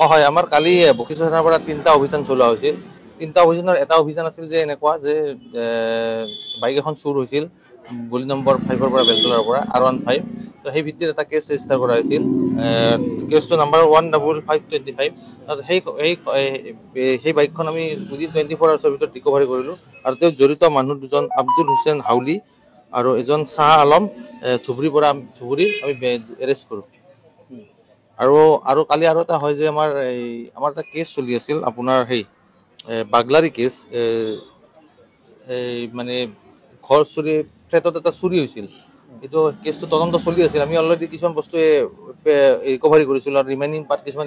হয়, আমাৰ কালি বশিষ্ঠ থানাৰ পৰা ৩টা অভিযান চলোৱা হৈছিল। ৩টা অভিযানৰ এটা অভিযান আছিল যে এনেকুৱা যে বাইক এখন চুৰ হৈছিল গলি নম্বৰ 5-ৰ পৰা বেলতলাৰ পৰা R15। তো সেই ভিত্তিত এটা কেছ ৰেজিষ্টাৰ কৰা হৈছিল। কেছটো নাম্বাৰ 15525। সেই বাইকখন আমি উইদিন 24 আৱাৰ্ছৰ ভিতৰত ৰিকভাৰী কৰিলোঁ আৰু তেওঁ জড়িত মানুহ দুজন আব্দুল হুছেইন হাউলি আৰু এজন শ্বাহ আলম ধুবুৰীৰ আমি এৰেষ্ট কৰোঁ। আৰু কালি আৰু এটা হয় যে আমাৰ এটা কেছ চলি আছিল আপোনাৰ বাগলাৰী কেছ মানে ঘৰ চুৰি ফ্লেটত এটা চুৰি হৈছিল। এইটো কেছটো তদন্ত চলি আছিল। আমি অলৰেডি কিছুমান বস্তু ৰিকভাৰী কৰিছিলোঁ আৰু ৰিমেইনিং পাৰ্ট কিছুমান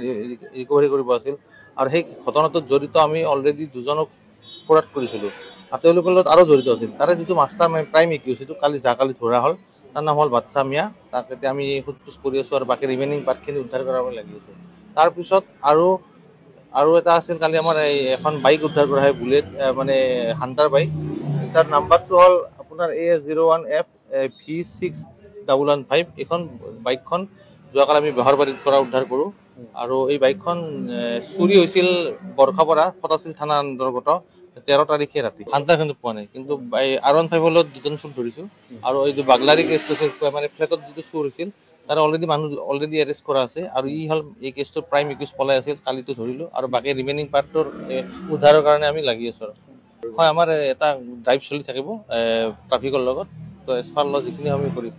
ৰিকভাৰী কৰিব আছিল আৰু সেই ঘটনাটোত জড়িত আমি অলৰেডি দুজনক ফৰাদ কৰিছিলোঁ আৰু তেওঁলোকৰ লগত আৰু জড়িত আছিল। তাৰে যিটো মাষ্টাৰ প্ৰাইম একিউজ সেইটো কালি ধৰা হ'ল। তাৰ নাম হ'ল বাদশা মিয়া। তাক এতিয়া আমি সোধ-পোছ কৰি আছোঁ আৰু বাকী ৰিমেইনিং পাৰ্টখিনি উদ্ধাৰ কৰাব লাগি আছোঁ। তাৰপিছত আৰু এটা আছিল কালি আমাৰ এখন বাইক উদ্ধাৰ কৰা হয়, বুলেট মানে হাণ্টাৰ বাইক। তাৰ নাম্বাৰটো হ'ল আপোনাৰ AS01F V6115। এইখন বাইকখন যোৱাকালি আমি বেহৰবাৰীৰ পৰা উদ্ধাৰ কৰোঁ আৰু এই বাইকখন চুৰি হৈছিল বৰখাপাৰা ফটাছিল থানাৰ অন্তৰ্গত 13 তাৰিখে ৰাতি। হাণ্টাৰখন পোৱা নাই, কিন্তু R15 লগত দুজন চুৰ ধৰিছোঁ আৰু এই যে বাগলাৰী কেছটো মানে ফ্লেটত যিটো চুৰ হৈছিল তাৰে অলৰেডি এৰেষ্ট কৰা আছে আৰু এই কেছটোৰ প্ৰাইম একিউজ পলাই আছিল। কালিতো ধৰিলোঁ আৰু বাকী ৰিমেইনিং পাৰ্টটোৰ উদ্ধাৰৰ কাৰণে আমি লাগি আছোঁ। হয়, আমাৰ এটা ড্ৰাইভ চলি থাকিব ট্ৰাফিকৰ লগত। তো এজ পাৰ ল যিখিনি আমি কৰিম।